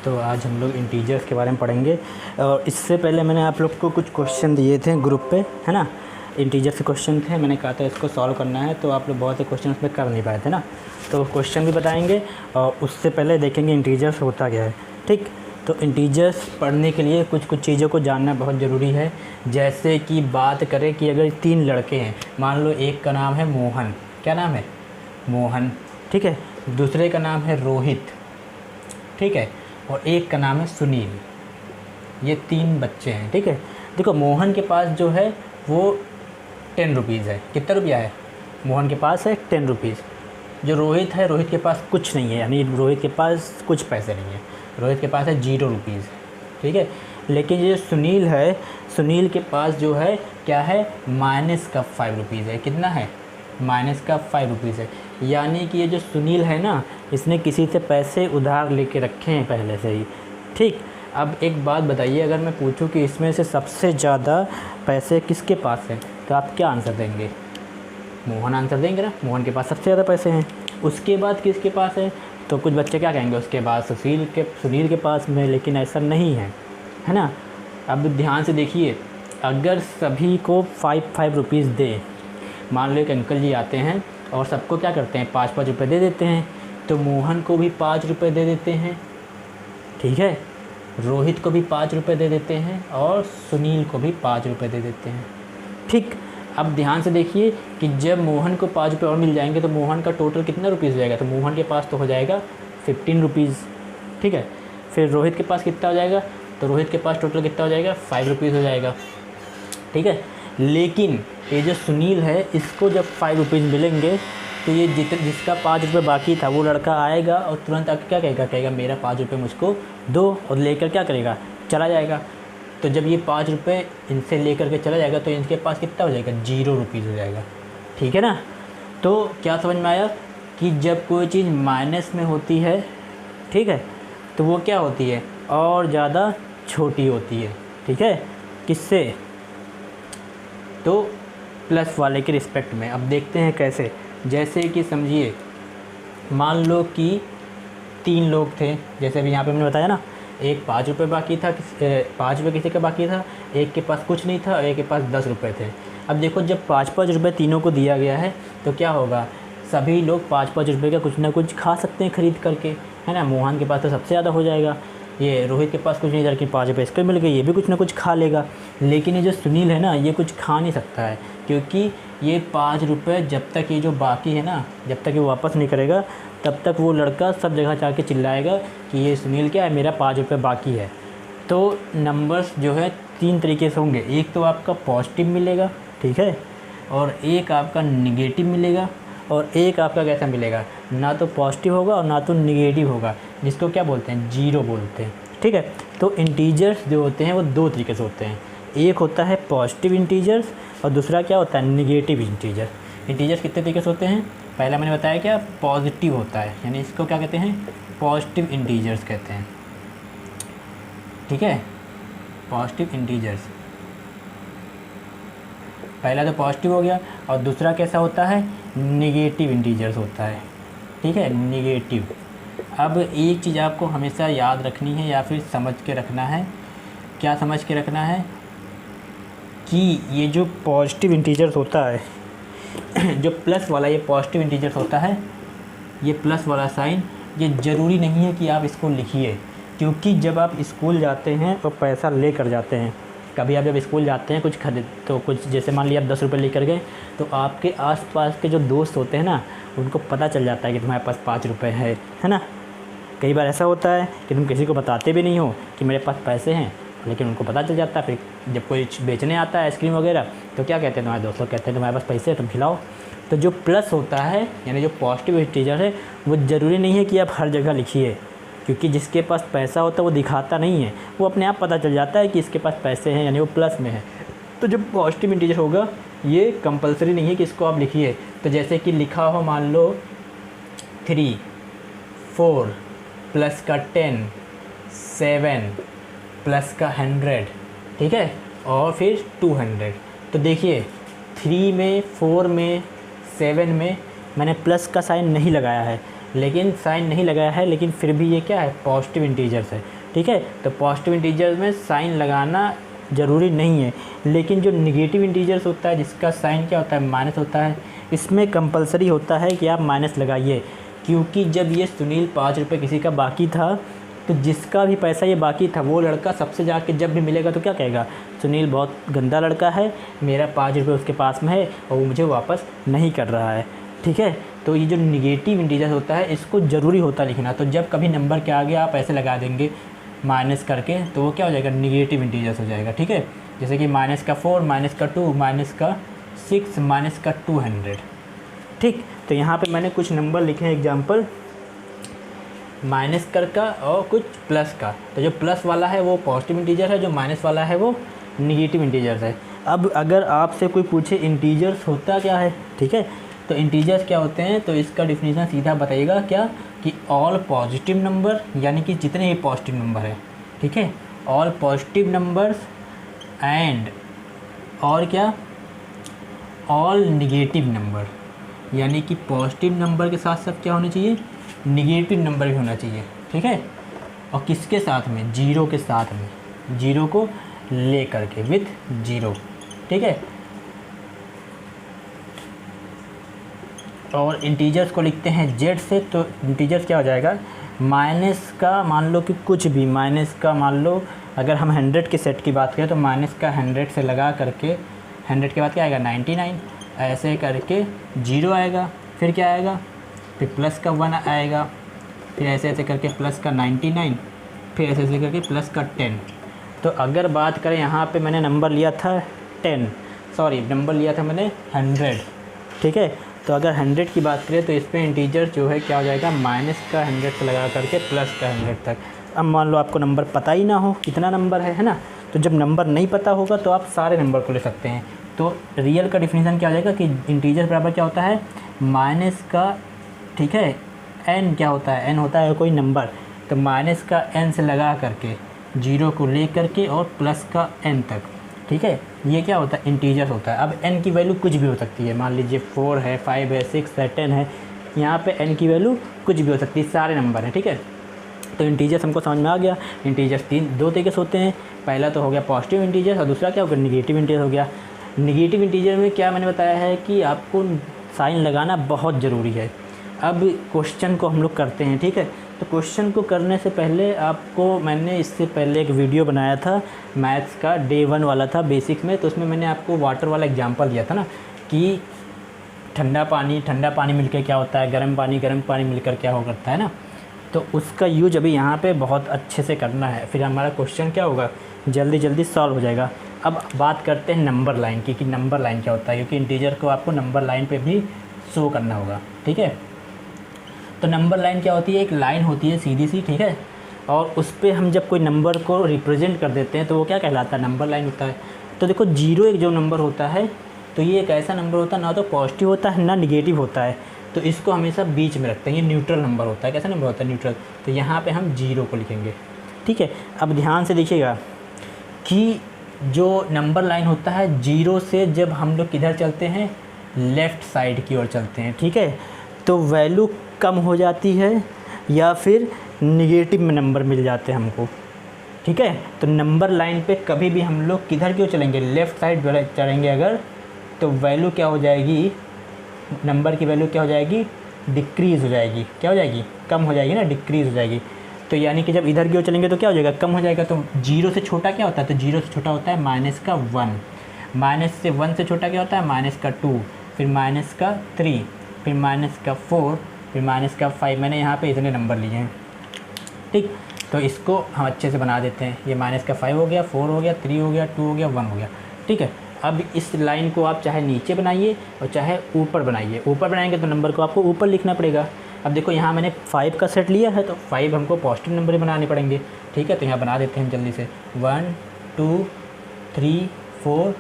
तो आज हम लोग इंटीजर्स के बारे में पढ़ेंगे। और इससे पहले मैंने आप लोग को कुछ क्वेश्चन दिए थे ग्रुप पे, है ना। इंटीजर्स के क्वेश्चन थे, मैंने कहा था इसको सॉल्व करना है, तो आप लोग बहुत से क्वेश्चन उसमें कर नहीं पाए थे ना। तो क्वेश्चन भी बताएंगे और उससे पहले देखेंगे इंटीजर्स होता क्या है। ठीक, तो इंटीजर्स पढ़ने के लिए कुछ कुछ चीज़ों को जानना बहुत ज़रूरी है। जैसे कि बात करें कि अगर 3 लड़के हैं, मान लो एक का नाम है मोहन, क्या नाम है, मोहन, ठीक है। दूसरे का नाम है रोहित, ठीक है, और एक का नाम है सुनील। ये 3 बच्चे हैं, ठीक है। देखो मोहन के पास जो है वो 10 रुपीज़ है। कितना रुपया है मोहन के पास है? 10 रुपीज़। जो रोहित है, रोहित के पास कुछ नहीं है, यानी रोहित के पास कुछ पैसे नहीं है, रोहित के पास है 0 रुपीज़, ठीक है। लेकिन ये सुनील है, सुनील के पास जो है क्या है, माइनस का 5 रुपीज़ है। कितना है? माइनस का 5 रुपीज़ है। यानी कि ये जो सुनील है ना, इसने किसी से पैसे उधार लेके रखे हैं पहले से ही, ठीक। अब एक बात बताइए, अगर मैं पूछूं कि इसमें से सबसे ज़्यादा पैसे किसके पास हैं, तो आप क्या आंसर देंगे? मोहन आंसर देंगे ना, मोहन के पास सबसे ज़्यादा पैसे हैं। उसके बाद किसके पास है? तो कुछ बच्चे क्या कहेंगे, उसके बाद सुनील के पास में, लेकिन ऐसा नहीं है, है ना। अब ध्यान से देखिए, अगर सभी को 5 रुपीज़ दे, मान लो एक अंकल जी आते हैं और सबको क्या करते हैं, 5 रुपये दे देते हैं, तो मोहन को भी 5 रुपये दे देते हैं, ठीक है। रोहित को भी 5 रुपये दे देते हैं और सुनील को भी 5 रुपये दे देते हैं, ठीक। अब ध्यान से देखिए कि जब मोहन को 5 रुपये और मिल जाएंगे तो मोहन का टोटल कितना रुपीज़ हो जाएगा, तो मोहन के पास तो हो जाएगा 15 रुपीज़, ठीक है। फिर रोहित के पास कितना हो जाएगा, तो रोहित के पास टोटल कितना हो जाएगा, 5 रुपीज़ हो जाएगा, ठीक है। लेकिन ये जो सुनील है, इसको जब 5 रुपीज़ मिलेंगे तो ये जिसका 5 रुपये बाकी था वो लड़का आएगा और तुरंत आके क्या कहेगा, मेरा 5 रुपये मुझको दो, और लेकर क्या करेगा, चला जाएगा। तो जब ये 5 रुपये इनसे लेकर के चला जाएगा तो इनके पास कितना हो जाएगा, 0 रुपीज़ हो जाएगा, ठीक है ना। तो क्या समझ में आया कि जब कोई चीज़ माइनस में होती है, ठीक है, तो वो क्या होती है, और ज़्यादा छोटी होती है, ठीक है। किससे? तो प्लस वाले के रिस्पेक्ट में। अब देखते हैं कैसे। जैसे कि समझिए, मान लो कि 3 लोग थे, जैसे अभी यहाँ पे मैंने बताया ना, एक 5 रुपये बाकी था, 5 रुपये किसी का बाकी था, एक के पास कुछ नहीं था और एक के पास 10 रुपये थे। अब देखो, जब 5 रुपये तीनों को दिया गया है तो क्या होगा, सभी लोग 5 रुपये का कुछ ना कुछ खा सकते हैं खरीद करके, है ना। मोहन के पास तो सबसे ज़्यादा हो जाएगा, ये रोहित के पास कुछ नहीं था लेकिन 5 रुपये इसको मिल गए, ये भी कुछ ना कुछ खा लेगा। लेकिन ये जो सुनील है ना, ये कुछ खा नहीं सकता है, क्योंकि ये 5 रुपये जब तक ये जो बाकी है ना, जब तक ये वापस नहीं करेगा तब तक वो लड़का सब जगह जाके चिल्लाएगा कि ये सुनील क्या है, मेरा 5 रुपये बाकी है। तो नंबर्स जो है 3 तरीके से होंगे, एक तो आपका पॉजिटिव मिलेगा, ठीक है, और एक आपका निगेटिव मिलेगा, और एक आपका कैसा मिलेगा, ना तो पॉजिटिव होगा और ना तो निगेटिव होगा, जिसको क्या बोलते हैं, 0 बोलते हैं, ठीक है। तो इंटीजर्स जो होते हैं वो 2 तरीके से होते हैं, एक होता है पॉजिटिव इंटीजर्स और दूसरा क्या होता है, निगेटिव इंटीजर। इंटीजर्स कितने तरीके से होते हैं, पहला मैंने बताया क्या, पॉजिटिव होता है, यानी इसको क्या कहते हैं, पॉजिटिव इंटीजर्स कहते हैं, ठीक है। पॉजिटिव इंटीजर्स, पहला तो पॉजिटिव हो गया, और दूसरा कैसा होता है, निगेटिव इंटीजर्स होता है, ठीक है, निगेटिव। अब एक चीज़ आपको हमेशा याद रखनी है या फिर समझ के रखना है, क्या समझ के रखना है कि ये जो पॉजिटिव इंटीजर्स होता है, जो प्लस वाला ये पॉजिटिव इंटीजर्स होता है, ये प्लस वाला साइन, ये ज़रूरी नहीं है कि आप इसको लिखिए, क्योंकि जब आप स्कूल जाते हैं तो पैसा ले कर जाते हैं। कभी आप जब स्कूल जाते हैं कुछ खरीद, तो कुछ जैसे मान लिया आप 10 रुपये लेकर गए, तो आपके आसपास के जो दोस्त होते हैं ना, उनको पता चल जाता है कि तुम्हारे पास 5 रुपये है ना। कई बार ऐसा होता है कि तुम किसी को बताते भी नहीं हो कि मेरे पास पैसे हैं, लेकिन उनको पता चल जाता है। फिर जब कोई बेचने आता है आइसक्रीम वगैरह, तो क्या कहते हैं, तुम्हारे दोस्त लोग कहते हैं तुम्हारे पास पैसे हैं, तुम खिलाओ। तो जो प्लस होता है, यानी जो पॉजिटिव इंटीजर है, वो ज़रूरी नहीं है कि आप हर जगह लिखिए, क्योंकि जिसके पास पैसा होता है वो दिखाता नहीं है, वो अपने आप पता चल जाता है कि इसके पास पैसे हैं, यानी वो प्लस में है। तो जो पॉजिटिव इंटीजर होगा, ये कंपलसरी नहीं है कि इसको आप लिखिए। तो जैसे कि लिखा हो, मान लो 3, 4 प्लस का 10, 7 प्लस का 100, ठीक है, और फिर 200। तो देखिए 3 में, 4 में, 7 में मैंने प्लस का साइन नहीं लगाया है, लेकिन फिर भी ये क्या है, पॉजिटिव इंटीजर्स है। ठीक है। तो पॉजिटिव इंटीजर में साइन लगाना ज़रूरी नहीं है, लेकिन जो निगेटिव इंटीजर्स होता है जिसका साइन क्या होता है, माइनस होता है, इसमें कंपलसरी होता है कि आप माइनस लगाइए। क्योंकि जब ये सुनील 5 रुपये किसी का बाकी था, तो जिसका भी पैसा ये बाकी था वो लड़का सबसे जाके जब भी मिलेगा तो क्या कहेगा, सुनील बहुत गंदा लड़का है, मेरा 5 रुपये उसके पास में है और वो मुझे वापस नहीं कर रहा है। ठीक है। तो ये जो निगेटिव इंटीजर होता है इसको ज़रूरी होता है लिखना। तो जब कभी नंबर के आगे आप ऐसे लगा देंगे माइनस करके, तो वो क्या हो जाएगा, निगेटिव इंटीजर्स हो जाएगा। ठीक है। जैसे कि -4, -2, -6, -200। ठीक। तो यहाँ पे मैंने कुछ नंबर लिखे हैं एग्जांपल, माइनस कर का और कुछ प्लस का। तो जो प्लस वाला है वो पॉजिटिव इंटीजर है, जो माइनस वाला है वो निगेटिव इंटीजर्स है। अब अगर आपसे कोई पूछे इंटीजर्स होता क्या है, ठीक है, तो इंटीजर्स क्या होते हैं, तो इसका डिफिनीशन सीधा बताइएगा क्या, कि ऑल पॉजिटिव नंबर, यानी कि जितने भी पॉजिटिव नंबर है, ठीक है, ऑल पॉजिटिव नंबर्स एंड और क्या, ऑल निगेटिव नंबर, यानी कि पॉजिटिव नंबर के साथ साथ क्या होना चाहिए, निगेटिव नंबर भी होना चाहिए। ठीक है। और किसके साथ में, जीरो के साथ में, जीरो को ले करके, विथ जीरो। ठीक है। और इंटीजर्स को लिखते हैं जेड से। तो इंटीजर्स क्या हो जाएगा, माइनस का मान लो कि कुछ भी, माइनस का मान लो अगर हम 100 के सेट की बात करें तो माइनस का 100 से लगा करके 100 के बाद क्या आएगा, 99, ऐसे करके 0 आएगा, फिर क्या आएगा, फिर प्लस का 1 आएगा, फिर ऐसे ऐसे करके प्लस का 99, फिर ऐसे ऐसे करके प्लस का 10। तो अगर बात करें यहाँ पे मैंने नंबर लिया था 100 मैंने 100। ठीक है। तो अगर 100 की बात करें तो इस पर इंटीजर जो है क्या हो जाएगा, माइनस का 100 से लगा करके प्लस का 100 तक। अब मान लो आपको नंबर पता ही ना हो कितना नंबर है ना, तो जब नंबर नहीं पता होगा तो आप सारे नंबर को ले सकते हैं। तो रियल का डिफिनीशन क्या हो जाएगा कि इंटीजर बराबर क्या होता है, माइनस का, ठीक है, n क्या होता है, n होता है कोई नंबर, तो माइनस का n से लगा करके 0 को ले करके और प्लस का n तक। ठीक है। ये क्या होता है, इंटीजर होता है। अब n की वैल्यू कुछ भी हो सकती है, मान लीजिए 4 है, 5 है, 6 है, 10 है, यहाँ पे n की वैल्यू कुछ भी हो सकती है, सारे नंबर हैं। ठीक है। तो इंटीजर्स हमको समझ में आ गया। इंटीजर्स दो तरीके से होते हैं, पहला तो हो गया पॉजिटिव इंटीजर और दूसरा क्या हो गया, निगेटिव इंटीजर हो गया। निगेटिव इंटीजर में क्या मैंने बताया है कि आपको साइन लगाना बहुत ज़रूरी है। अब क्वेश्चन को हम लोग करते हैं। ठीक है। तो क्वेश्चन को करने से पहले आपको, मैंने इससे पहले एक वीडियो बनाया था मैथ्स का, डे 1 वाला था बेसिक्स में, तो उसमें मैंने आपको वाटर वाला एग्जांपल दिया था ना, कि ठंडा पानी मिलकर क्या होता है, गर्म पानी मिलकर क्या हो करता है ना। तो उसका यूज अभी यहाँ पे बहुत अच्छे से करना है, फिर हमारा क्वेश्चन क्या होगा, जल्दी सॉल्व हो जाएगा। अब बात करते हैं नंबर लाइन की, कि नंबर लाइन क्या होता है, क्योंकि इंटीजर को आपको नंबर लाइन पे भी शो करना होगा। ठीक है। तो नंबर लाइन क्या होती है, एक लाइन होती है सीधी सी, ठीक है, और उस पर हम जब कोई नंबर को रिप्रेजेंट कर देते हैं तो वो क्या कहलाता है, नंबर लाइन होता है। तो देखो 0 एक जो नंबर होता है, तो ये एक ऐसा नंबर होता है ना तो पॉजिटिव होता है ना निगेटिव होता है, तो इसको हमेशा बीच में रखते हैं, ये न्यूट्रल नंबर होता है। कैसा नंबर होता है, न्यूट्रल। तो यहाँ पे हम 0 को लिखेंगे। ठीक है। अब ध्यान से देखिएगा कि जो नंबर लाइन होता है, 0 से जब हम लोग किधर चलते हैं, लेफ़्ट साइड की ओर चलते हैं। ठीक है। तो वैल्यू कम हो जाती है या फिर निगेटिव में नंबर मिल जाते हैं हमको। ठीक है। तो नंबर लाइन पे कभी भी हम लोग किधर क्यों चलेंगे, लेफ़्ट साइड चलेंगे अगर, तो वैल्यू क्या हो जाएगी, नंबर की वैल्यू क्या हो जाएगी, डिक्रीज़ हो जाएगी। क्या हो जाएगी, कम हो जाएगी ना, डिक्रीज़ हो जाएगी। तो यानी कि जब इधर की ओर चलेंगे तो क्या हो जाएगा, कम हो जाएगा। तो 0 से छोटा क्या होता है, तो 0 से छोटा होता है -1, माइनस से 1 से छोटा क्या होता है, -2, फिर -3, फिर -4, फिर -5। मैंने यहाँ पे इतने नंबर लिए हैं। ठीक। तो इसको हम अच्छे से बना देते हैं। ये -5 हो गया, 4 हो गया, 3 हो गया, 2 हो गया, 1 हो गया। ठीक है। अब इस लाइन को आप चाहे नीचे बनाइए और चाहे ऊपर बनाइए। ऊपर बनाएंगे तो नंबर को आपको ऊपर लिखना पड़ेगा। अब देखो यहाँ मैंने 5 का सेट लिया है, तो 5 हमको पॉजिटिव नंबर ही बनाने पड़ेंगे। ठीक है। तो यहाँ बना देते हैं जल्दी से, 1 2 3 4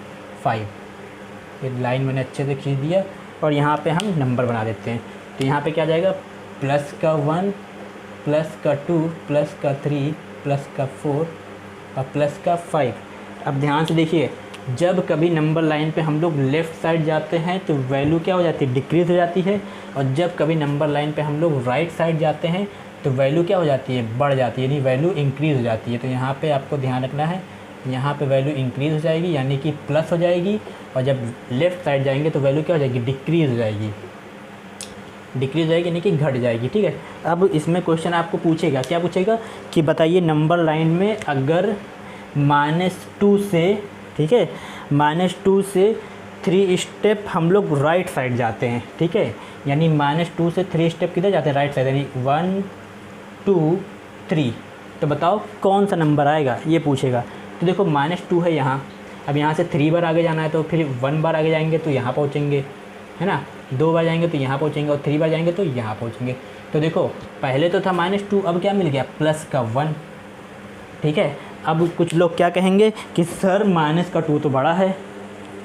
5। ये लाइन मैंने अच्छे से खींच दिया और यहाँ पे हम नंबर बना देते हैं। तो यहाँ पे क्या आ जाएगा, प्लस का 1, प्लस का 2, प्लस का 3, प्लस का 4 और प्लस का 5। अब ध्यान से देखिए, जब कभी नंबर लाइन पे हम लोग लेफ़्ट साइड जाते हैं तो वैल्यू क्या हो जाती है, डिक्रीज़ हो जाती है, और जब कभी नंबर लाइन पे हम लोग राइट साइड जाते हैं तो वैल्यू क्या हो जाती है, बढ़ जाती है, यानी वैल्यू इंक्रीज़ हो जाती है। तो यहाँ पे आपको ध्यान रखना है, यहाँ पे वैल्यू इंक्रीज़ हो जाएगी यानी कि प्लस हो जाएगी, और जब लेफ़्ट साइड जाएंगे तो वैल्यू क्या हो जाएगी, डिक्रीज़ हो जाएगी, डिक्रीज़ हो जाएगी यानी कि घट जाएगी। ठीक है, अब इसमें क्वेश्चन आपको पूछेगा, क्या पूछेगा कि बताइए नंबर लाइन में अगर -2 से, ठीक है, -2 से 3 स्टेप हम लोग राइट साइड जाते हैं। ठीक है, यानी -2 से 3 स्टेप किधर जाते हैं, राइट साइड, यानी 1 2 3, तो बताओ कौन सा नंबर आएगा, ये पूछेगा। तो देखो -2 है यहाँ, अब यहाँ से 3 बार आगे जाना है तो फिर 1 बार आगे जाएंगे तो यहाँ पहुँचेंगे, है ना, 2 बार जाएंगे तो यहाँ पहुँचेंगे, और 3 बार जाएंगे तो यहाँ पहुँचेंगे। तो देखो पहले तो था -2, अब क्या मिल गया, +1। ठीक है, अब कुछ लोग क्या कहेंगे कि सर -2 तो बड़ा है,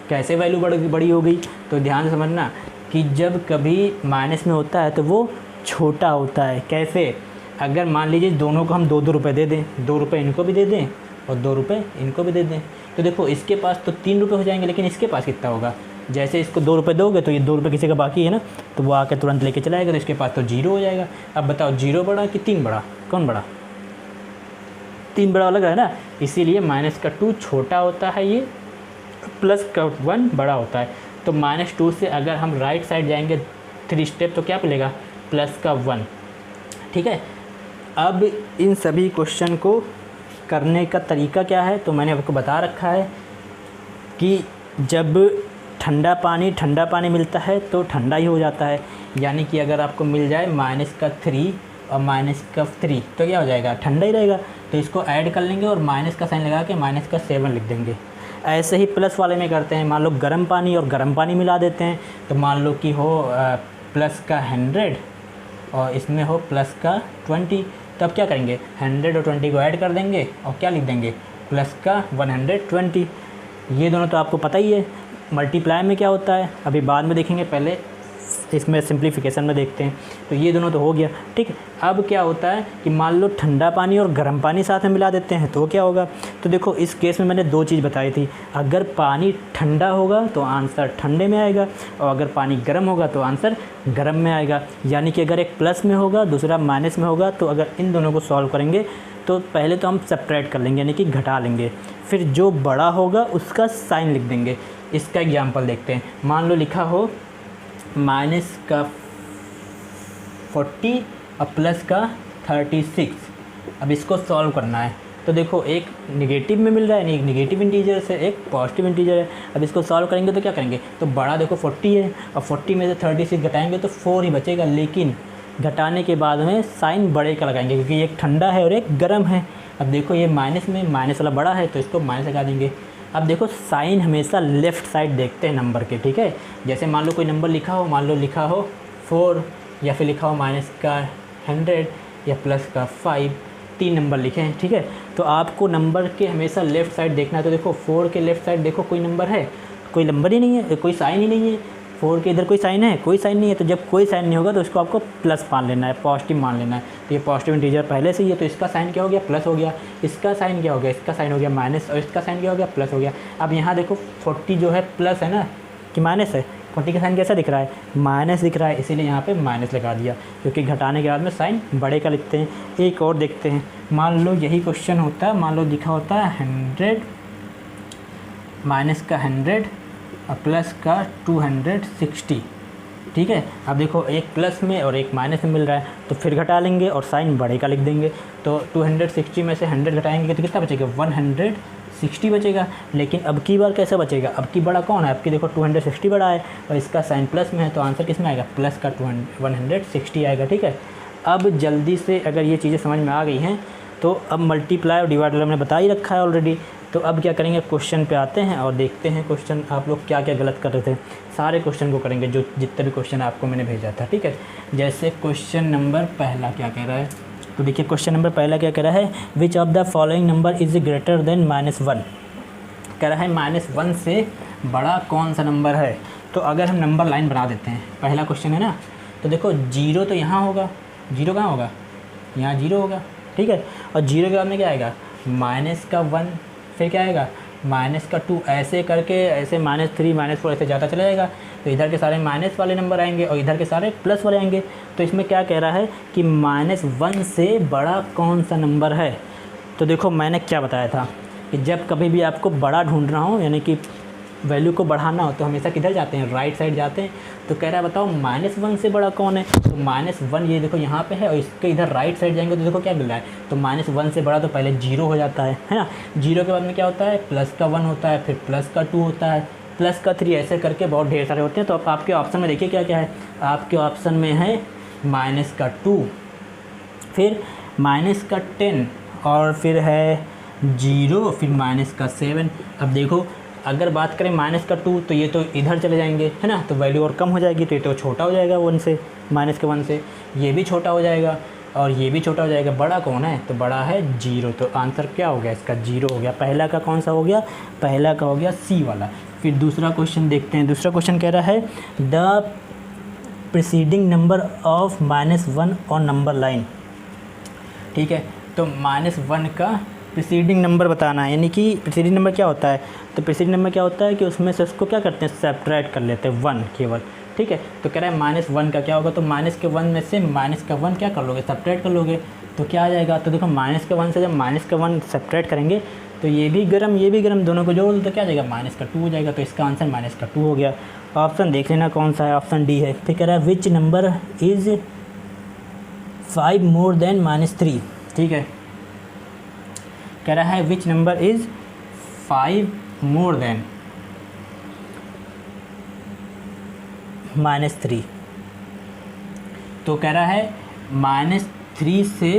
कैसे वैल्यू बड़ी हो गई। तो ध्यान से समझना कि जब कभी माइनस में होता है तो वो छोटा होता है। कैसे, अगर मान लीजिए दोनों को हम 2-2 रुपये दे दें, 2 रुपये इनको भी दे दें और 2 रुपये इनको भी दे दें, तो देखो इसके पास तो 3 रुपये हो जाएंगे, लेकिन इसके पास कितना होगा, जैसे इसको 2 रुपये दोगे तो ये 2 रुपये किसी का बाकी है ना, तो वो आकर तुरंत लेके चला जाएगा, तो इसके पास तो 0 हो जाएगा। अब बताओ 0 बड़ा कि 3 बड़ा, कौन बड़ा, 3 बड़ा लग रहा है ना, इसीलिए -2 छोटा होता है ये, +1 बड़ा होता है। तो -2 से अगर हम राइट साइड जाएंगे 3 स्टेप तो क्या मिलेगा, +1। ठीक है, अब इन सभी क्वेश्चन को करने का तरीका क्या है, तो मैंने आपको बता रखा है कि जब ठंडा पानी मिलता है तो ठंडा ही हो जाता है, यानी कि अगर आपको मिल जाए -3 और -3 तो क्या हो जाएगा, ठंडा ही रहेगा। तो इसको ऐड कर लेंगे और माइनस का साइन लगा के -7 लिख देंगे। ऐसे ही प्लस वाले में करते हैं, मान लो गर्म पानी और गर्म पानी मिला देते हैं, तो मान लो कि हो +100 और इसमें हो +20, तब क्या करेंगे, 100 और 20 को ऐड कर देंगे और क्या लिख देंगे, +120। ये दोनों तो आपको पता ही है। मल्टीप्लाई में क्या होता है अभी बाद में देखेंगे, पहले इसमें सिंप्लीफिकेशन में देखते हैं। तो ये दोनों तो हो गया, ठीक है। अब क्या होता है कि मान लो ठंडा पानी और गर्म पानी साथ में मिला देते हैं तो क्या होगा। तो देखो इस केस में मैंने 2 चीज़ बताई थी, अगर पानी ठंडा होगा तो आंसर ठंडे में आएगा, और अगर पानी गर्म होगा तो आंसर गर्म में आएगा। यानी कि अगर एक प्लस में होगा दूसरा माइनस में होगा, तो अगर इन दोनों को सॉल्व करेंगे तो पहले तो हम सेपरेट कर लेंगे, यानी कि घटा लेंगे, फिर जो बड़ा होगा उसका साइन लिख देंगे। इसका एग्जाम्पल देखते हैं। मान लो लिखा हो माइनस का 40 और प्लस का 36। अब इसको सॉल्व करना है, तो देखो एक निगेटिव में मिल रहा है, एक निगेटिव इंटीजर से एक पॉजिटिव इंटीजर है। अब इसको सॉल्व करेंगे तो क्या करेंगे, तो बड़ा देखो 40 है और 40 में से 36 घटाएंगे तो 4 ही बचेगा, लेकिन घटाने के बाद में साइन बड़े का लगाएंगे क्योंकि एक ठंडा है और एक गर्म है। अब देखो ये माइनस में माइनस वाला बड़ा है तो इसको माइनस लगा देंगे। अब देखो साइन हमेशा लेफ़्ट साइड देखते हैं नंबर के, ठीक है। जैसे मान लो कोई नंबर लिखा हो, मान लो लिखा हो 4 या फिर लिखा हो माइनस का 100 या प्लस का 5, 3 नंबर लिखे हैं, ठीक है। तो आपको नंबर के हमेशा लेफ़्ट साइड देखना है। तो देखो 4 के लेफ़्ट साइड देखो कोई नंबर है, कोई नंबर ही नहीं है, कोई साइन ही नहीं है। 4 के इधर कोई साइन है, कोई साइन नहीं है। तो जब कोई साइन नहीं होगा तो इसको आपको प्लस मान लेना है, पॉजिटिव मान लेना है। तो ये पॉजिटिव इंटीजर पहले से ही है तो इसका साइन क्या हो गया, प्लस हो गया। इसका साइन क्या हो गया, इसका साइन हो गया माइनस, और इसका साइन क्या हो गया, प्लस हो गया। अब यहाँ देखो 40 जो है प्लस है ना कि माइनस है, 40 का साइन कैसा दिख रहा है, माइनस दिख रहा है, इसीलिए यहाँ पे माइनस लगा दिया, क्योंकि घटाने के बाद में साइन बड़े का लिखते हैं। एक और देखते हैं, मान लो यही क्वेश्चन होता है, मान लो लिखा होता है 100 माइनस का 100 और प्लस का 260, ठीक है। अब देखो एक प्लस में और एक माइनस में मिल रहा है, तो फिर घटा लेंगे और साइन बड़े का लिख देंगे। तो 260 में से 100 घटाएंगे तो कितना बचेगा, 160 बचेगा। लेकिन अब की बार कैसे बचेगा, अब की बड़ा कौन है, अब की देखो 260 बड़ा है और इसका साइन प्लस में है, तो आंसर किस में आएगा, प्लस का 160 आएगा, ठीक है। अब जल्दी से अगर ये चीज़ें समझ में आ गई हैं तो अब मल्टीप्लाई और डिवाइड हमने बता ही रखा है ऑलरेडी। तो अब क्या करेंगे, क्वेश्चन पे आते हैं और देखते हैं क्वेश्चन आप लोग क्या क्या गलत कर रहे थे। सारे क्वेश्चन को करेंगे जो जितने भी क्वेश्चन आपको मैंने भेजा था, ठीक है। जैसे क्वेश्चन नंबर पहला क्या कह रहा है, तो देखिए क्वेश्चन नंबर पहला क्या कह रहा है, which of the following number is greater than -1। कह रहा है -1 से बड़ा कौन सा नंबर है। तो अगर हम नंबर लाइन बना देते हैं, पहला क्वेश्चन है ना, तो देखो 0 तो यहाँ होगा, 0 कहाँ होगा, यहाँ 0 होगा, ठीक है। और 0 के बाद में क्या आएगा, माइनस का 1, फिर क्या आएगा माइनस का 2 ऐसे करके ऐसे -3 -4 ऐसे ज़्यादा चला जाएगा, तो इधर के सारे माइनस वाले नंबर आएंगे और इधर के सारे प्लस वाले आएंगे। तो इसमें क्या कह रहा है कि -1 से बड़ा कौन सा नंबर है। तो देखो मैंने क्या बताया था कि जब कभी भी आपको बड़ा ढूंढना हो, यानी कि वैल्यू को बढ़ाना हो, तो हमेशा किधर जाते हैं, राइट साइड जाते हैं। तो कह रहा है बताओ -1 से बड़ा कौन है। तो -1 ये देखो यहाँ पे है और इसके इधर राइट साइड जाएंगे तो देखो क्या मिल रहा है। तो -1 से बड़ा तो पहले 0 हो जाता है ना। 0 के बाद में क्या होता है, प्लस का 1 होता है, फिर प्लस का 2 होता है, प्लस का 3, ऐसे करके बहुत ढेर सारे होते हैं। तो अब आपके ऑप्शन में देखिए क्या क्या है। आपके ऑप्शन में है -2, फिर -10 और फिर है 0, फिर -7। अब देखो अगर बात करें -2 तो ये तो इधर चले जाएंगे है ना, तो वैल्यू और कम हो जाएगी, तो ये तो छोटा हो जाएगा 1 से, -1 से। ये भी छोटा हो जाएगा और ये भी छोटा हो जाएगा। बड़ा कौन है, तो बड़ा है 0। तो आंसर क्या हो गया इसका, 0 हो गया। पहला का कौन सा हो गया, पहला का हो गया सी वाला। फिर दूसरा क्वेश्चन देखते हैं। दूसरा क्वेश्चन कह रहा है the preceding number of -1 on number line. ठीक है, तो -1 का प्रीसीडिंग नंबर बताना है, यानी कि प्रीसीडिंग नंबर क्या होता है। तो प्रीसीडिंग नंबर क्या होता है कि उसमें से उसको क्या करते हैं, सब्ट्रैक्ट कर लेते हैं 1 केवल। ठीक है, तो कह रहा है -1 का क्या होगा, तो -1 में से -1 क्या कर लोगे, सब्ट्रैक्ट कर लोगे, तो क्या आ जाएगा। तो देखो -1 से जब -1 सब्ट्रैक्ट करेंगे तो ये भी गर्म दोनों को जोड़ दो तो क्या आ जाएगा, -2 हो जाएगा। तो इसका आंसर -2 हो गया। ऑप्शन देख लेना कौन सा है, ऑप्शन डी है। फिर कह रहा है which number is 5 more than -3। ठीक है, कह रहा है which number is 5 more than -3। तो कह रहा है -3 से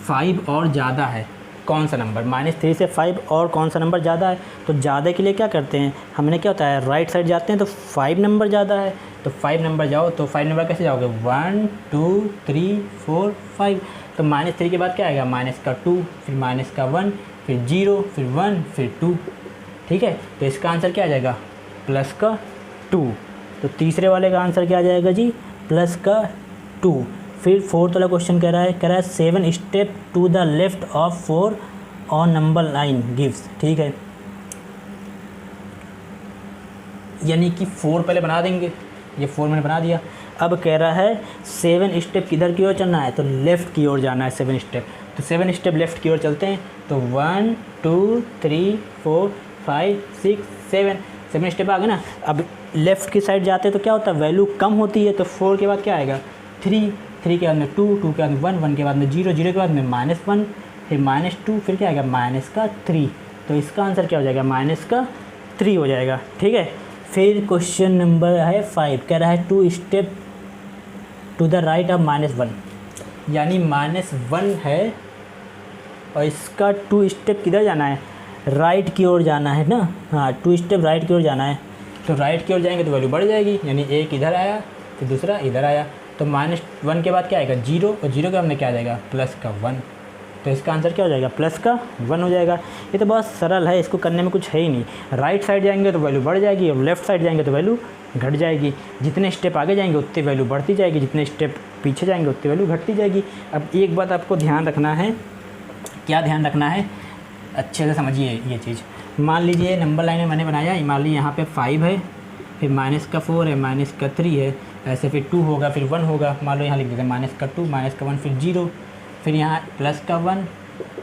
5 और ज़्यादा है कौन सा नंबर, -3 से 5 और कौन सा नंबर ज़्यादा है। तो ज़्यादा के लिए क्या करते हैं, हमने क्या होता है राइट साइड जाते हैं तो 5 नंबर ज़्यादा है, तो 5 नंबर जाओ। तो 5 नंबर कैसे जाओगे, 1 2 3 4 5। तो -3 के बाद क्या आएगा, -2, फिर -1, फिर 0, फिर 1, फिर 2। ठीक है, तो इसका आंसर क्या आ जाएगा, +2। तो तीसरे वाले का आंसर क्या आ जाएगा जी, +2। फिर फोर्थ वाला क्वेश्चन कह रहा है 7 step to the left of 4 on number line gives. ठीक है, यानी कि 4 पहले बना देंगे, ये 4 मैंने बना दिया। अब कह रहा है 7 स्टेप किधर की ओर चलना है, तो लेफ़्ट की ओर जाना है 7 स्टेप। तो 7 स्टेप लेफ़्ट की ओर चलते हैं, तो 1 2 3 4 5 6 7 स्टेप आ गए ना। अब लेफ़्ट की साइड जाते हैं तो क्या होता है, वैल्यू कम होती है। तो 4 के बाद क्या आएगा, 3 के बाद में 2 के बाद में 1 के बाद में 0 के बाद में -1, फिर -2, फिर क्या आएगा, -3। तो इसका आंसर क्या हो जाएगा, -3 हो जाएगा। ठीक है, फिर क्वेश्चन नंबर है 5, कह रहा है 2 step to the right of -1, यानी -1 है और इसका 2 स्टेप किधर जाना है, राइट की ओर जाना है ना। हाँ, 2 स्टेप राइट की ओर जाना है। तो राइट की ओर जाएंगे तो वैल्यू बढ़ जाएगी, यानी एक इधर आया फिर दूसरा इधर आया। तो -1 के बाद क्या आएगा, 0, और 0 के बाद में क्या आ जाएगा, +1। तो इसका आंसर क्या हो जाएगा, +1 हो जाएगा। ये तो बहुत सरल है, इसको करने में कुछ है ही नहीं। राइट साइड जाएंगे तो वैल्यू बढ़ जाएगी और लेफ़्ट साइड जाएंगे तो वैल्यू घट जाएगी। जितने स्टेप आगे जाएंगे उतनी वैल्यू बढ़ती जाएगी, जितने स्टेप पीछे जाएंगे उतनी वैल्यू घटती जाएगी। अब एक बात आपको ध्यान रखना है, क्या ध्यान रखना है, अच्छे से समझिए ये चीज़। मान लीजिए नंबर लाइन में मैंने बनाया, मान लीजिए यहाँ पे 5 है, फिर -4 है, -3 है, ऐसे फिर 2 होगा, फिर 1 होगा। मान लो यहाँ लिख देते हैं -2, -1, फिर 0, फिर यहाँ +1,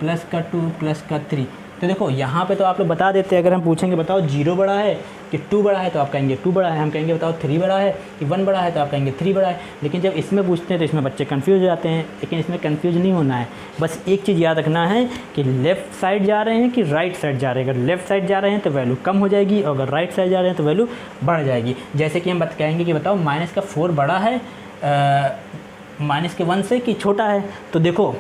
+2, +3। तो देखो यहाँ पे तो आप लोग बता देते हैं। अगर हम पूछेंगे बताओ 0 बड़ा है कि 2 बड़ा है, तो आप कहेंगे 2 बड़ा है। हम कहेंगे बताओ 3 बड़ा है कि 1 बड़ा है, तो आप कहेंगे 3 बड़ा है। लेकिन जब इसमें पूछते हैं तो इसमें बच्चे कंफ्यूज हो जाते हैं। लेकिन इसमें कंफ्यूज नहीं होना है, बस एक चीज़ याद रखना है कि लेफ़्ट साइड जा रहे हैं कि राइट साइड जा रहे हैं। अगर लेफ़्ट साइड जा रहे हैं तो वैल्यू कम हो जाएगी, और अगर राइट साइड जा रहे हैं तो वैल्यू बढ़ जाएगी। जैसे कि हम कहेंगे कि बताओ -4 बड़ा है -1 से कि छोटा है। तो देखो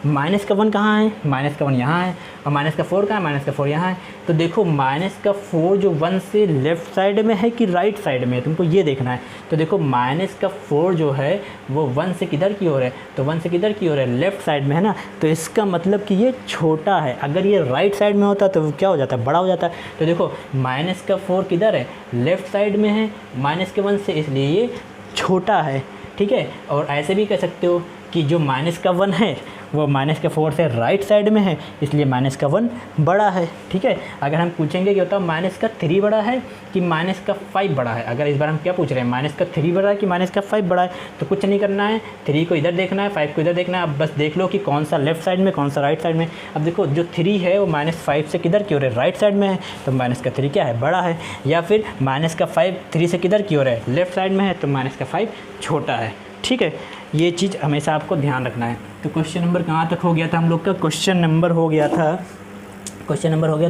-1 कहाँ है, -1 यहाँ है, और -4 कहाँ है, -4 यहाँ है। तो देखो -4 जो 1 से लेफ़्ट साइड में है कि राइट साइड में है, तुमको ये देखना है। तो देखो -4 जो है वो 1 से किधर की ओर है, तो 1 से किधर की ओर है, लेफ़्ट साइड में है ना। तो इसका मतलब कि ये छोटा है। अगर ये राइट साइड में होता तो क्या हो जाता है, बड़ा हो जाता है। तो देखो -4 किधर है, लेफ़्ट साइड में है -1 से, इसलिए ये छोटा है। ठीक है, और ऐसे भी कह सकते हो कि जो -1 है वो -4 से राइट साइड में है, इसलिए -1 बड़ा है। ठीक है, अगर हम पूछेंगे कि बताओ -3 बड़ा है कि -5 बड़ा है, अगर इस बार हम क्या पूछ रहे हैं -3 बड़ा है कि -5 बड़ा है, तो कुछ नहीं करना है, 3 को इधर देखना है, 5 को इधर देखना है। अब बस देख लो कि कौन सा लेफ्ट साइड में, कौन सा राइट साइड में। अब देखो जो 3 है वो -5 से किधर की ओर है, राइट साइड में है, तो -3 क्या है, बड़ा है। या फिर -5 3 से किधर की ओर है, लेफ्ट साइड में है, तो -5 छोटा है। ठीक है, ये चीज़ हमेशा आपको ध्यान रखना है। तो क्वेश्चन नंबर कहाँ तक हो गया था हम लोग का, क्वेश्चन नंबर हो गया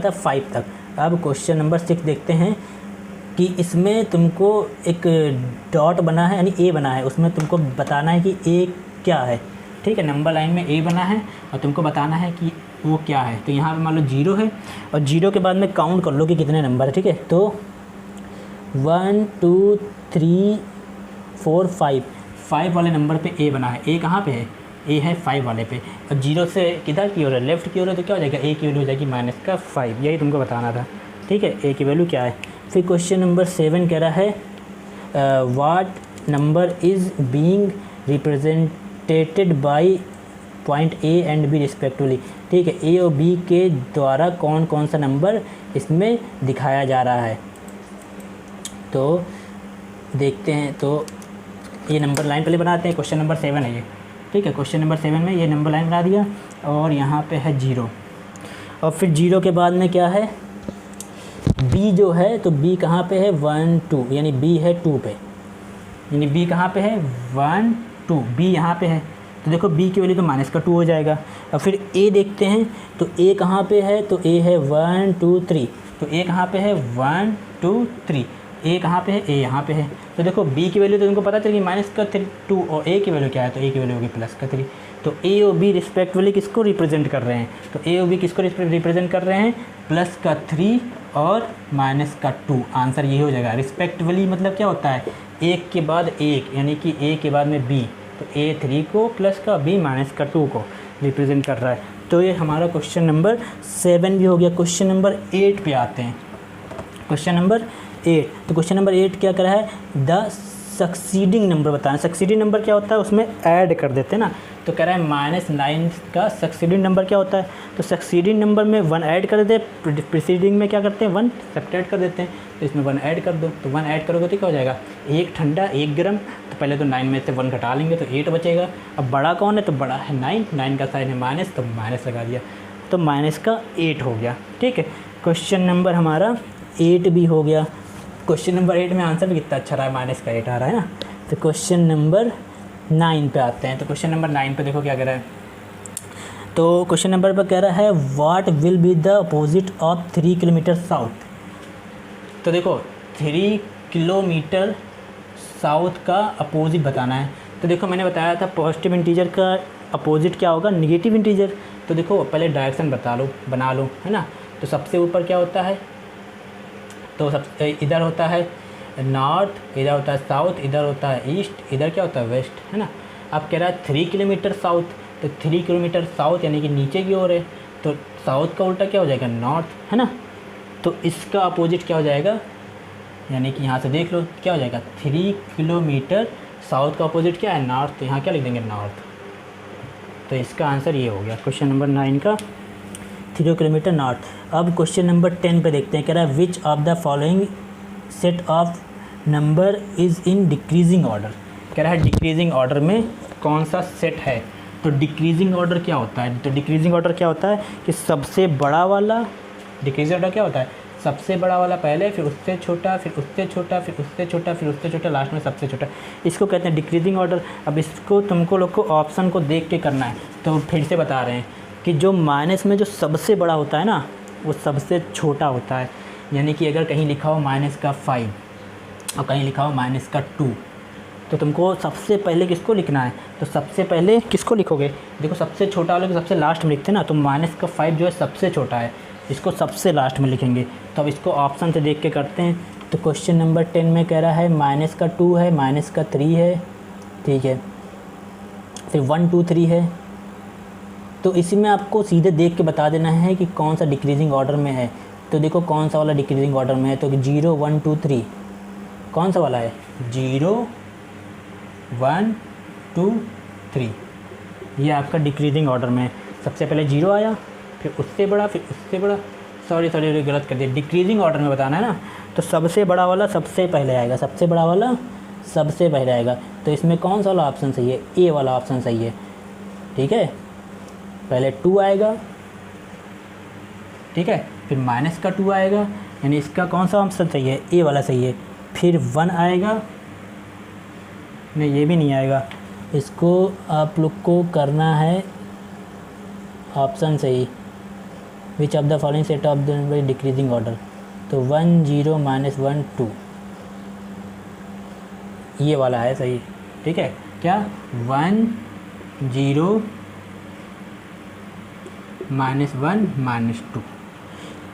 था 5 तक। अब क्वेश्चन नंबर 6 देखते हैं कि इसमें तुमको एक डॉट बना है, यानी ए बना है, उसमें तुमको बताना है कि ए क्या है। ठीक है, नंबर लाइन में ए बना है और तुमको बताना है कि वो क्या है। तो यहाँ पे मान लो 0 है और 0 के बाद में काउंट कर लो कि कितने नंबर है। ठीक है, तो 1 2 3 4 5 वाले नंबर पे ए बना है। ए कहाँ पे है, ए है 5 वाले पे, और 0 से किधर की ओर है, लेफ्ट की ओर है, तो क्या हो जाएगा, ए की वैल्यू हो जाएगी -5। यही तुमको बताना था। ठीक है, ए की वैल्यू क्या है। फिर क्वेश्चन नंबर 7 कह रहा है what number is being represented by point A and B respectively. ठीक है, ए और बी के द्वारा कौन कौन सा नंबर इसमें दिखाया जा रहा है, तो देखते हैं। तो ये नंबर लाइन पहले बनाते हैं, क्वेश्चन नंबर 7 है ये। ठीक है, क्वेश्चन नंबर 7 में ये नंबर लाइन बना दिया और यहाँ पे है 0, और फिर 0 के बाद में क्या है, b जो है, तो b कहाँ पे है, 1 2, यानी b है 2 पे, यानी b कहाँ पे है, 1 2, b यहाँ पे है। तो देखो b की वैल्यू तो -2 हो जाएगा। और फिर a देखते हैं, तो a कहाँ पे है, तो a है 1 2 3, तो a कहाँ पे है, 1 2 3, a कहाँ पे है, a यहाँ पे है। तो देखो b की वैल्यू तो तुमको पता चली -2, और a की वैल्यू क्या है, तो a की वैल्यू होगी +3। तो a और b रिस्पेक्टिवली किसको रिप्रेजेंट कर रहे हैं, तो a और b किसको रिप्रेजेंट कर रहे हैं, +3 और -2। आंसर ये हो जाएगा। रिस्पेक्टिवली मतलब क्या होता है, एक के बाद एक, यानी कि a के बाद में b, तो a 3 को प्लस का, b -2 को रिप्रेजेंट कर रहा है। तो ये हमारा क्वेश्चन नंबर 7 भी हो गया। क्वेश्चन नंबर 8 पे आते हैं। क्वेश्चन नंबर 8, तो क्वेश्चन नंबर 8 क्या कर रहा है, द सक्सीडिंग नंबर बताना। सक्सीडिंग नंबर क्या होता है, उसमें ऐड कर देते हैं ना, तो कह रहा है -9 का सक्सीडिंग नंबर क्या होता है, तो सक्सीडिंग नंबर में 1 ऐड कर देते हैं, प्रीसीडिंग में क्या करते हैं, 1 सब्ट्रैक्ट कर देते हैं, तो इसमें 1 ऐड कर दो। तो 1 ऐड करोगे तो क्या हो जाएगा, 1 ठंडा 1 गर्म। तो पहले तो 9 में से 1 घटा लेंगे तो 8 बचेगा। अब बड़ा कौन है, तो बड़ा है 9 का साइन है माइनस, तो माइनस लगा दिया, तो -8 हो गया। ठीक है, क्वेश्चन नंबर हमारा 8 भी हो गया। क्वेश्चन नंबर 8 में आंसर भी कितना अच्छा रहा है, -8 आ रहा है ना। तो क्वेश्चन नंबर 9 पे आते हैं। तो क्वेश्चन नंबर 9 पे देखो क्या कह रहा है, तो क्वेश्चन नंबर पर कह रहा है what will be the opposite of 3 kilometre south. तो देखो 3 किलोमीटर साउथ का अपोजिट बताना है। तो देखो मैंने बताया था पॉजिटिव इंटीजर का अपोजिट क्या होगा, निगेटिव इंटीजर। तो देखो पहले डायरेक्शन बना लो, है ना। तो सबसे ऊपर क्या होता है, तो सब इधर होता है नॉर्थ, इधर होता है साउथ, इधर होता है ईस्ट, इधर क्या होता है वेस्ट, है ना। अब कह रहा है 3 किलोमीटर साउथ, तो 3 किलोमीटर साउथ यानी कि नीचे की ओर है, तो साउथ का उल्टा क्या हो जाएगा, नॉर्थ, है ना। तो इसका अपोजिट क्या हो जाएगा, यानी कि यहाँ से देख लो क्या हो जाएगा, 3 किलोमीटर साउथ का अपोजिट क्या है, नॉर्थ। तो यहाँ क्या लिख देंगे, नॉर्थ। तो इसका आंसर ये हो गया क्वेश्चन नंबर 9 का, 3 किलोमीटर नॉर्थ। अब क्वेश्चन नंबर 10 पे देखते हैं। कह रहा है which of the following set of number is in decreasing order. कह रहा है डिक्रीजिंग ऑर्डर में कौन सा सेट है। तो डिक्रीजिंग ऑर्डर क्या होता है, तो डिक्रीजिंग ऑर्डर क्या होता है कि सबसे बड़ा वाला, डिक्रीजिंग ऑर्डर क्या होता है, सबसे बड़ा वाला पहले, फिर उससे छोटा, फिर उससे छोटा, फिर उससे छोटा, फिर उससे छोटा, लास्ट में सबसे छोटा। इसको कहते हैं डिक्रीजिंग ऑर्डर। अब इसको तुमको लोग को ऑप्शन को देख के करना है। तो फिर से बता रहे हैं कि जो माइनस में जो सबसे बड़ा होता है ना, वो सबसे छोटा होता है। यानी कि अगर कहीं लिखा हो -5 और कहीं लिखा हो -2, तो तुमको सबसे पहले किसको लिखना है, तो सबसे पहले किसको लिखोगे, देखो सबसे छोटा वाले को सबसे लास्ट में लिखते हैं ना, तो -5 जो है सबसे छोटा है, इसको सबसे लास्ट में लिखेंगे। तो अब इसको ऑप्शन से देख के करते हैं। तो क्वेश्चन नंबर 10 में कह रहा है -2 है, -3 है, ठीक है, फिर 1 2 3 है। तो इसी में आपको सीधे देख के बता देना है कि कौन सा डिक्रीजिंग ऑर्डर में है। तो देखो कौन सा वाला डिक्रीजिंग ऑर्डर में है, तो 0 1 2 3 कौन सा वाला है, 0 1 2 3, ये आपका डिक्रीजिंग ऑर्डर में, सबसे पहले 0 आया, फिर उससे बड़ा, फिर उससे बड़ा, सॉरी गलत कर दिया, डिक्रीजिंग ऑर्डर में बताना है ना। तो सबसे बड़ा वाला सबसे पहले आएगा, सबसे बड़ा वाला सबसे पहले आएगा। तो इसमें कौन सा वाला ऑप्शन सही है? ए वाला ऑप्शन सही है, ठीक है। पहले 2 आएगा, ठीक है, फिर माइनस का 2 आएगा, यानी इसका कौन सा ऑप्शन सही है? ए वाला सही है। फिर 1 आएगा, नहीं ये भी नहीं आएगा, इसको आप लोग को करना है ऑप्शन सही, विच of the following set of the decreasing order. तो 1 0 -1 2 ये वाला है सही, ठीक है। क्या 1 0 -1 -2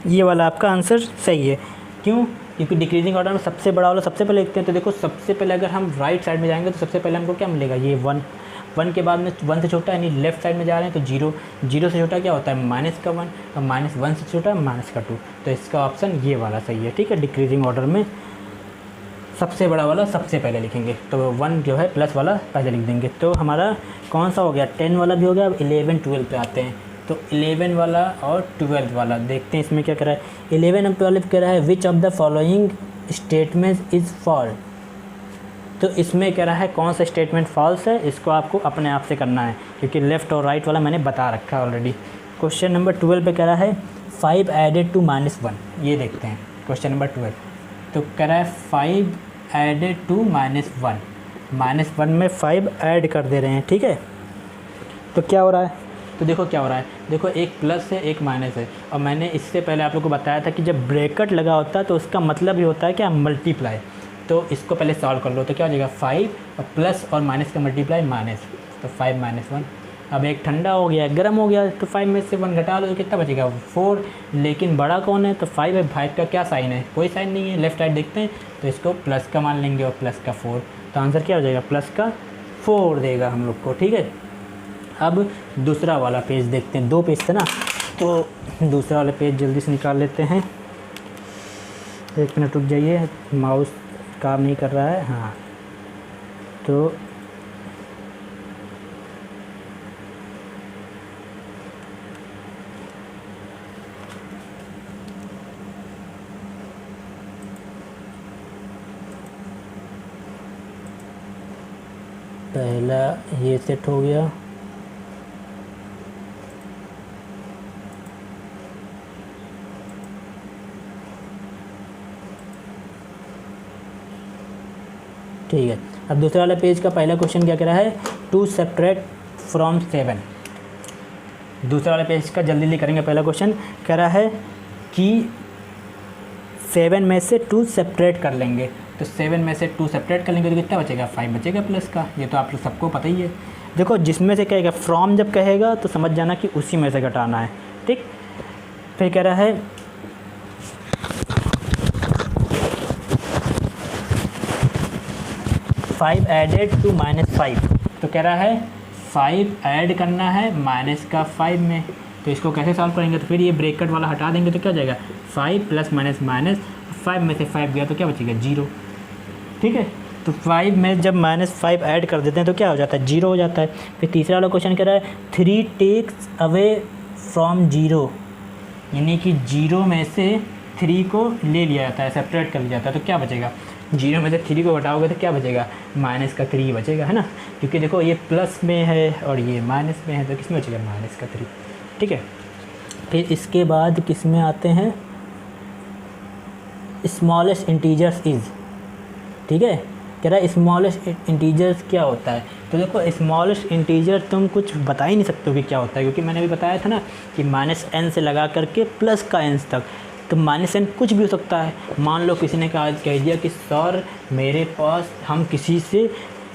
ये वाला आपका आंसर सही है। क्यों? क्योंकि डिक्रीजिंग ऑर्डर में सबसे बड़ा वाला सबसे पहले लिखते हैं। तो देखो सबसे पहले अगर हम राइट साइड में जाएंगे तो सबसे पहले हमको क्या मिलेगा? ये 1 के बाद में 1 से छोटा, यानी लेफ्ट साइड में जा रहे हैं तो 0 से छोटा क्या होता है? माइनस का 1, और -1 से छोटा माइनस का 2। तो इसका ऑप्शन ये वाला सही है, ठीक है। डिक्रीजिंग ऑर्डर में सबसे बड़ा वाला सबसे पहले लिखेंगे, तो 1 जो है प्लस वाला पहले लिख देंगे। तो हमारा कौन सा हो गया? 10 वाला भी हो गया। अब 11 12 पे आते हैं। तो 11 वाला और 12 वाला देखते हैं इसमें क्या कह रहा है। 11 और 12 कह रहा है which of the following statement is false. तो इसमें कह रहा है कौन सा स्टेटमेंट फॉल्स है, इसको आपको अपने आप से करना है, क्योंकि लेफ़्ट और राइट वाला मैंने बता रखा है ऑलरेडी। क्वेश्चन नंबर 12 पे कह रहा है 5 एडेड टू -1। ये देखते हैं क्वेश्चन नंबर 12। तो कह रहा है 5 एडेड टू -1, -1 में 5 ऐड कर दे रहे हैं, ठीक है। तो क्या हो रहा है? तो देखो क्या हो रहा है, देखो एक प्लस है एक माइनस है, और मैंने इससे पहले आप लोगों को बताया था कि जब ब्रैकेट लगा होता है तो उसका मतलब ये होता है क्या? मल्टीप्लाई। तो इसको पहले सॉल्व कर लो, तो क्या हो जाएगा? 5 और प्लस और माइनस का मल्टीप्लाई माइनस, तो 5 -1। अब एक ठंडा हो गया, गर्म हो गया, तो 5 में से 1 घटा लो तो कितना बचेगा? 4। लेकिन बड़ा कौन है? तो 5 है। 5 का क्या साइन है? कोई साइन नहीं है। लेफ्ट साइड देखते हैं तो इसको प्लस का मान लेंगे, और प्लस का 4। तो आंसर क्या हो जाएगा? प्लस का 4 देगा हम लोग को, ठीक है। अब दूसरा वाला पेज देखते हैं, 2 पेज थे ना, तो दूसरा वाला पेज जल्दी से निकाल लेते हैं। 1 मिनट रुक जाइए, माउस काम नहीं कर रहा है। हाँ, तो पहला ये सेट हो गया, ठीक है। अब दूसरा वाला पेज का पहला क्वेश्चन क्या कह रहा है? 2 सब्ट्रैक्ट फ्रॉम 7। दूसरा वाला पेज का जल्दी करेंगे। पहला क्वेश्चन कह रहा है कि 7 में से 2 सब्ट्रैक्ट कर लेंगे। तो 7 में से 2 सब्ट्रैक्ट कर लेंगे तो कितना बचेगा? 5 बचेगा प्लस का। ये तो आप लोग सबको पता ही है। देखो जिसमें से कहेगा फ्रॉम जब कहेगा तो समझ जाना कि उसी में से घटाना है, ठीक। फिर कह रहा है 5 एडेड टू -5। तो कह रहा है 5 ऐड करना है माइनस का 5 में। तो इसको कैसे सॉल्व करेंगे? तो फिर ये ब्रैकेट वाला हटा देंगे तो क्या हो जाएगा? 5 प्लस माइनस माइनस, 5 में से 5 गया तो क्या बचेगा? 0, ठीक है। तो 5 में जब -5 ऐड कर देते हैं तो क्या हो जाता है? 0 हो जाता है। फिर तीसरा वाला क्वेश्चन कह रहा है 3 टेक्स अवे फ्रॉम 0, यानी कि 0 में से 3 को ले लिया जाता है, सेपरेट कर लिया जाता है। तो क्या बचेगा? 0 में से 3 को घटाओगे तो क्या बचेगा? माइनस का 3 बचेगा, है ना। क्योंकि देखो ये प्लस में है और ये माइनस में है, तो किस में बचेगा? माइनस का 3, ठीक है। फिर इसके बाद किस में आते हैं? स्मॉलेस्ट इंटीजर्स इज़, ठीक है। कह रहा है स्मॉलेस्ट इंटीजर्स क्या होता है? तो देखो स्मॉलेस्ट इंटीजर तुम कुछ बता ही नहीं सकते हो कि क्या होता है, क्योंकि मैंने अभी बताया था ना कि -n से लगा करके प्लस का n तक। तो -n कुछ भी हो सकता है। मान लो किसी ने कह दिया कि सर मेरे पास हम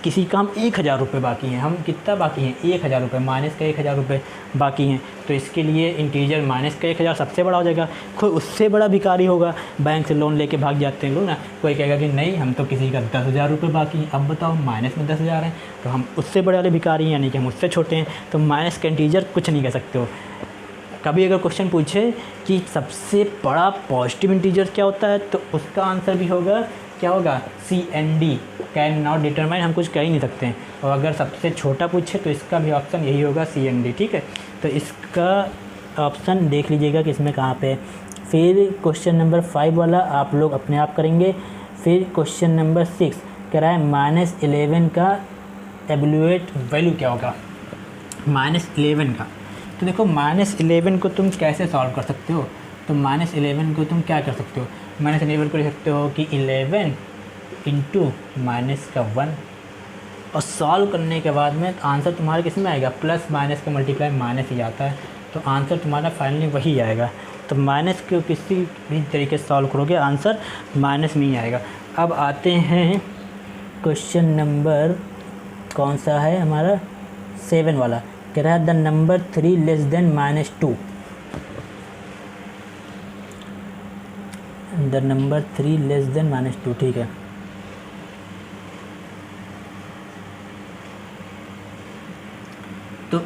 किसी का हम 1000 रुपये बाकी हैं, हम कितना बाकी हैं? 1000 रुपये, माइनस का 1000 रुपये बाकी हैं। तो इसके लिए इंटीजर माइनस का 1000 सबसे बड़ा हो जाएगा। कोई उससे बड़ा भिखारी होगा, बैंक से लोन लेके भाग जाते हैं लोग ना, कोई कहेगा कि नहीं हम तो किसी का 10,000 रुपये बाकी हैं। अब बताओ माइनस में 10,000 हैं, तो हम उससे बड़े वाले भिखारी हैं, यानी कि हम उससे छोटे हैं। तो माइनस का इंटीजर कुछ नहीं कह सकते हो। कभी अगर क्वेश्चन पूछे कि सबसे बड़ा पॉजिटिव इंटीजर क्या होता है, तो उसका आंसर भी होगा क्या होगा, CND, कैन नॉट डिटरमाइन, हम कुछ कह ही नहीं सकते हैं। और अगर सबसे छोटा पूछे तो इसका भी ऑप्शन यही होगा, CND, ठीक है। तो इसका ऑप्शन देख लीजिएगा कि इसमें कहाँ पे है। फिर क्वेश्चन नंबर 5 वाला आप लोग अपने आप करेंगे। फिर क्वेश्चन नंबर 6 कह रहा है -11 का एवल्यूएट वैल्यू क्या होगा, -11 का। तो देखो -11 को तुम कैसे सॉल्व कर सकते हो, तो -11 को तुम क्या कर सकते हो, -11 को लिख सकते हो कि 11 इंटू -1, और सॉल्व करने के बाद में आंसर तुम्हारा किस में आएगा, प्लस माइनस का मल्टीप्लाई माइनस ही आता है, तो आंसर तुम्हारा फाइनली वही आएगा। तो माइनस को किसी भी तरीके से सॉल्व करोगे आंसर माइनस में ही आएगा। अब आते हैं क्वेश्चन नंबर कौन सा है हमारा, 7 वाला। कह रहा है the number 3 less than -2, the number 3 less than -2, ठीक है। तो